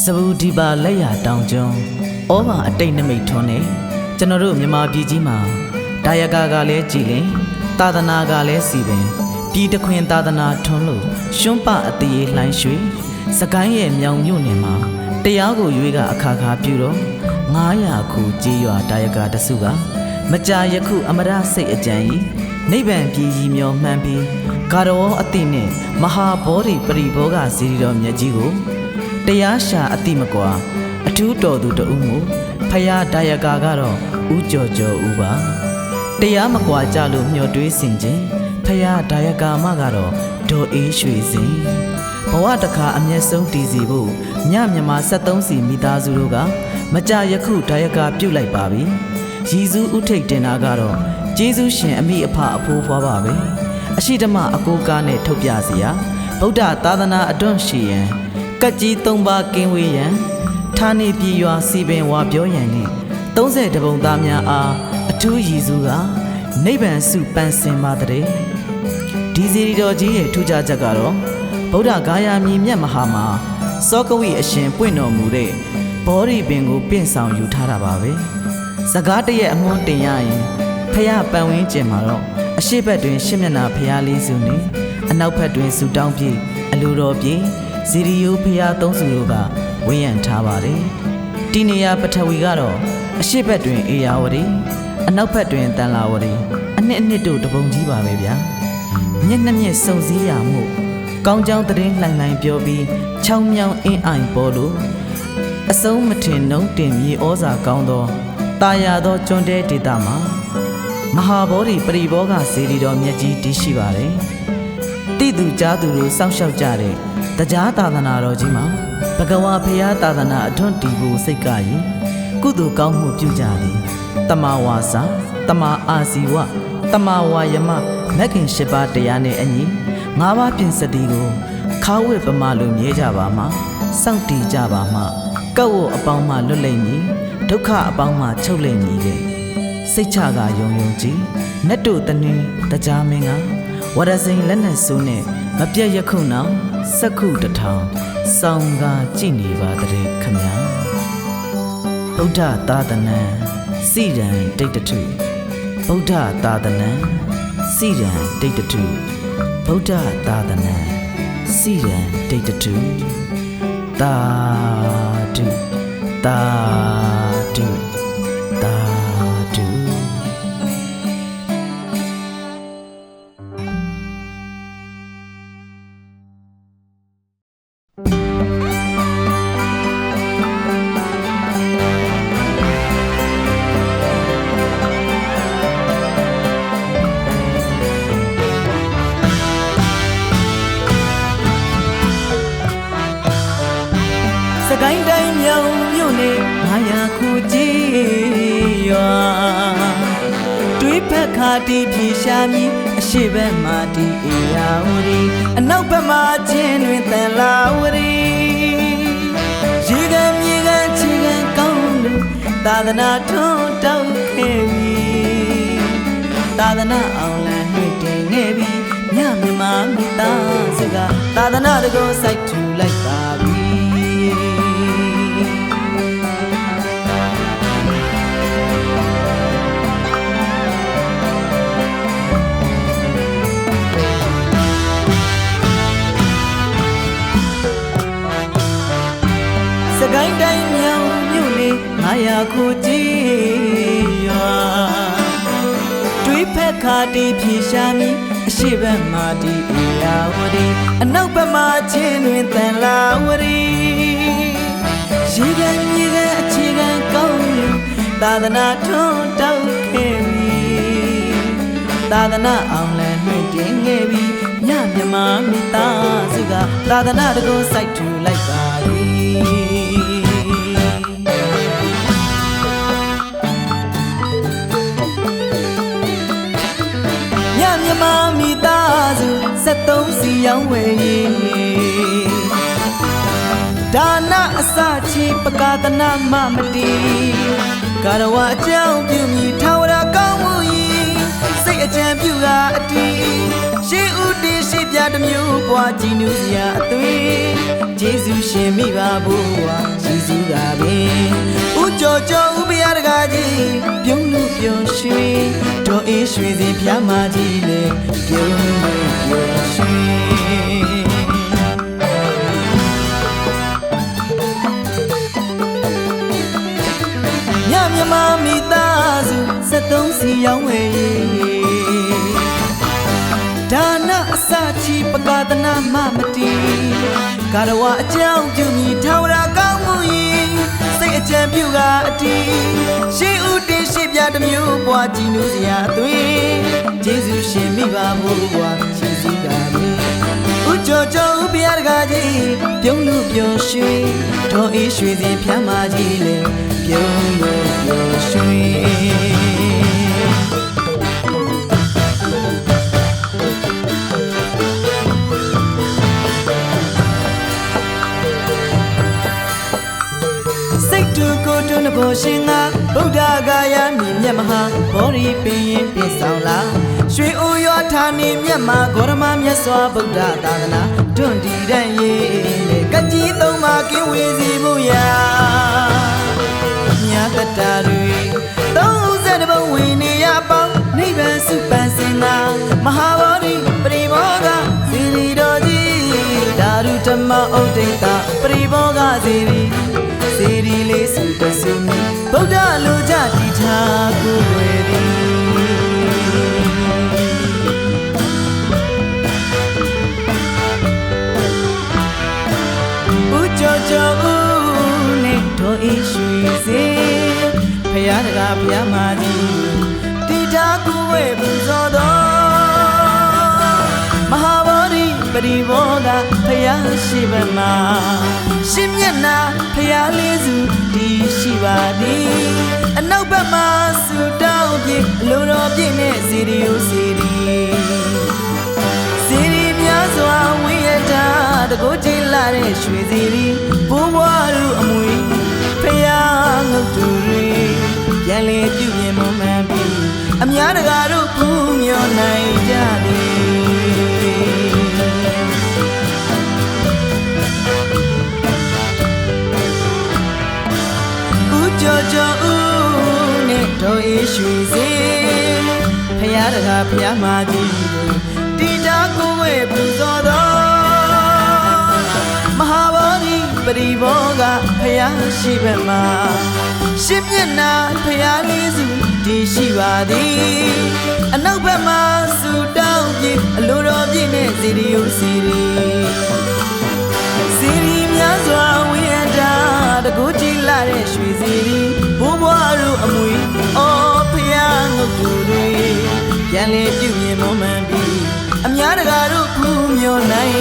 စဘူဒီပါလက်ရတောင်ကျွန်းဩဘာအတိတ်နမိတ်ထွန်းနေကျွန်တော်တို့မြန်မာပြည်ကြီးမှာဒါယကာကလည်းကြည်လင်သာသနာကလည်းစီပင်ပြည်တခွင်သာသနာထွန်းလို့ရှွန်းပအတရေလှိုင်းရွှေစကိုင်းရဲ့မြောင်မြို့နယ်မှာတရားကိုရွေးကအခါခါပြုတော့900ခုကြေးရွာဒါယကာတစုကမကြာယခုအမရစိတ်အကြံဤနိဗ္ဗာန်ပြည်ကြီးမျောမှန်းပြီးဂါရဝအတိနဲ့မဟာဘောဓိပရိဘောဂစီရီတော်မြတ်ကြီးကိုတရားရှာအတိမကွာအထူးတော်သူတဦးမို့ဖယားဒါယကာကတော့ဦးကျော်ကျော်ဦးပါတရားမကွာကြလို့မျှော်တွေးစင်ခြင်းဖယားဒါယကာမကတော့ဒေါ်အေးရွှေစင်ဘဝတစ်ခါအမျက်ဆုံးတည်စီဖို့ညမြန်မာ73စီမိသားစုတို့ကမကြယခုဒါယကာပြုတ်လိုက်ပါပြီရည်စူးဥထိတ်တင်တာကတော့ကျေးဇူးရှင်အမိအဖအဖိုးဖွားပါပဲအရှိဓမ္မအကိုကားနဲ့ထုတ်ပြစီရာဗုဒ္ဓသာသနာအတွန့်ရှိရန်ကတ်ကြီး3ပါးကင်းဝေးရန်ဌာနေပြည်ရွာစီပင်ဝါပြောရန်နဲ့30တပုံသားများအားအထူးရည်စူးကနိဗ္ဗာန်စုပန်းစင်ပါတဲ့ဒီစီရီတော်ကြီးရဲ့ထူးခြားချက်ကတော့ဗုဒ္ဓဂါယာမြည်မြတ်မဟာမှာစောကဝိအရှင်ပွင့်တော်မူတဲ့ဘောဓိပင်ကိုပင့်ဆောင်ယူထားတာပါပဲစကားတရဲ့အမွှန်းတင်ရရင်ဖယားပန်ဝင်းကျင်မှာတော့အရှိဘက်တွင်ရှစ်မျက်နှာဖယားလေးစုနဲ့အနောက်ဘက်တွင်စုတောင်းပြေအလိုတော်ပြေဇီရီယိုဖယားသုံးစုတို့ကဝန်းရံထားပါတယ်ဒီနေရာပထဝီကတော့အရှိဘက်တွင်အေယာဝတီအနောက်ဘက်တွင်တန်လာဝတီအနှစ်တို့တပုံကြီးပါပဲဗျာမျက်နှမျက်စုံစည်းရမှုကောင်းကြောင်းသတင်းလှိုင်လှိုင်ပြောပြီးချောင်းမြောင်းအင်းအိုင်ပေါ်လို့အစုံမထင်နှုံးတင်မြေဩဇာကောင်းသောတာယာသောကျွန်းတဲဒေသမှာမဟာဘောဓိပရိဘောဂစေတီတော်မြတ်ကြီးတည်ရှိပါတယ်တိသူကြားသူတို့စောင့်ရှောက်ကြတဲ့တရားသာသနာတော်ကြီးမှာဘဂဝါဖရာသာသနာအထွန်းတည်ဖို့စိတ်ကရင်ကုသိုလ်ကောင်းမှုပြုကြသည်တမဝါစာတမအာဇီဝတမဝါယမမဂ်ခင်8ပါးတရားနဲ့အညီ9ပါးပြင်စတိကိုခါဝိပမာလိုမြဲကြပါမှာစောင့်တည်ကြပါမှာကောက်ဝအပေါင်းမှလွတ်လိမ့်မည်ဒုက္ခအပေါင်းမှချုပ်လိမ့်မည်တဲ့စိတ်ချကယုံကြည်နတ်တို့တနည်းတရားမင်းကဝရစိန်လက်နဲ့ဆိုးနဲ့မပြတ်ရခုနောင်စက္ခုတထောင်စောင်းကားကြည်နေပါတဲ့ခမညာဗုဒ္ဓသာသနာစိရန်တိတ်တထုဗုဒ္ဓသာသနာစိရန်တိတ်တထုဗုဒ္ဓသာသနာစိရန်တိတ်တထုသာဓုသာဓုသာဓုစကိုင်းတိုင်းမြောင်မြို့နယ်900ခုကြီးရွာတွေးဖက်ခါတီးပြေရှာမည်အရှိဘက်မှာတီးအေယာဝတီအနောက်ဘက်မှာချင်းတွင်တန်လာဝတီရေကံမြေကံချီကံကောင်းလို့သာသနာထွန်းတောက်ခဲ့ပြီသာသနာအောင်လန်းနှွေတင်ခဲ့ပြီညမြမမိသားစုကသာသနာတကောစိုက်ထူလိုက်ပါပြီစကိုင်းတိုင်းမြောင်မြို့နယ်900ခုကြီးရွာတွေးဖက်ခါတီးပြေရှာမည်အရှိဘက်မှာတီးအေယာဝတီအနောက်ဘက်မှာချင်းတွင်တန်လာဝတီရေကံမြေကံအခြေခံကောင်းလို့သာသနာထွန်းတောက်ခဲ့ပြီသာသနာအောင်လန်းနှွေတင်ခဲ့ပြီညမြမမိသားစုကသာသနာတကောစိုက်ထူလိုက်ပါပြီမြမမိသားစု73စီရောင်းဝယ်ရေးဒါနအစချီပကာသနာမမတီကာရဝအကြောင်းပြုမိထာဝရကောင်းမှု၏စိတ်အကြံပြုကအတီရှေးဥတီရှိ ပြတစ်မျိုးပွားကြည်နူးစရာအသွေးဂျေဇုရှင်မိပါဘိုးဝါဂျေဇုကပင်ဦးကျော်ကျော်ဦးဘုရားတကားကြီးပြုံးလို့ပျော်ရွှင်တော်အေးရွှေစင်ဖျားမကြီးလေပြုံးလို့ပျော်ရွှင်မြမမိသားစု73စီရောင်းဝယ်ဒါနအစချီပကာသနာမမတီကာရဝအကြောင်းပြုမိထောင်ရာကောင်းမှု၏စိတ်အကြံပြုကအတီရှေးဦးတင်ရှေ့ပြတစ်မျိုးပွားကြည်နူးစရာအသွေးဂျေဇုရှင်မိပါဘိုးဘွားချီးစီးတာလေဦးကျော်ကျော်ဦးဘုရားတကားကြီးပြုံးလို့ပျော်ရွှင်တော်အေးရွှေစင်ဖျားမကြီးလေပြုံးလို့ပျော်ရွှင်စိတ်တူကိုယ်တူနှဖို့ရှင်ငါဗုဒ္ဓဂါယမြင့်မြတ်မဟာဘောရီပင်ရင်ပြည့်ဆောင်လာရွှေအိုရွာဌာနေမြတ်မှာဂေါရမမြတ်စွာဗုဒ္ဓသာသနာတွန့်ဒီတန်ရေးလေကကြီးသုံးပါကင်းဝေစီဖို့ရာမြတ်တတာတွေ30ဘုံဝိနေယပေါင်းနိဗ္ဗာန်စုပန်စင်သာမဟာဘောဓိပရိဘောဂဇီရီတော်ကြီးဓာရုဓမ္မဥဒိတပရိဘောဂဇီရီစေရီလေးစုတဆုမီဗုဒ္ဓလူကြတိထားကိုယ်ွယ်သည်ဦးကျော်ကျော်ဦးနဲ့တော်အေးရွှေစေဖယားတကားဖယားမကြီးတိထားကိုယ်ွယ်ပူဇော်တော်မဟာဘောဓိပရိဘောဂဖယားရှိဗမာရှင်မျက်နာဖျားလေးစုတည်ရှိပါသည်အနောက်ဘက်မှာဆူတောင်းပြေအလိုတော်ပြည့်နဲ့စီရီယိုစီရီများစွာဝိရတာတကိုးကြည်လာတဲ့ရွှေစီရီဘိုးဘွားတို့အမွေဖျားငုတ်တူတွေပြန်လေပြုမြင်မမှန်ပြီးအများတကာတို့ဖူးမြော်နိုင်ကြသည်ကျော်ကျော်ဦးနဲ့တော်အေးရွှေစေဖယားတကားဖယားမကြီးတိတာကိုယ်ဝဲပူဇော်တော်မဟာဘောဓိပရိဘောဂဖယားရှိဘက်မှာရှင်မျက်နာဖယားလေးစုတည်ရှိပါသည်အနောက်ဘက်မှာဆူတောင်းပြေအလိုတော်ပြည့်နဲ့စီရီယိုစီရီများစွာဝိရတာတကူကြည်လာတဲ့ရွှေစီရီဘိုးဘွားတို့အမွေအော်ဖျားငုတ်တူတွေပြန်လေပြုမြင်မမှန်ပြီးအများတကာတို့ဖူးမြော်နိုင်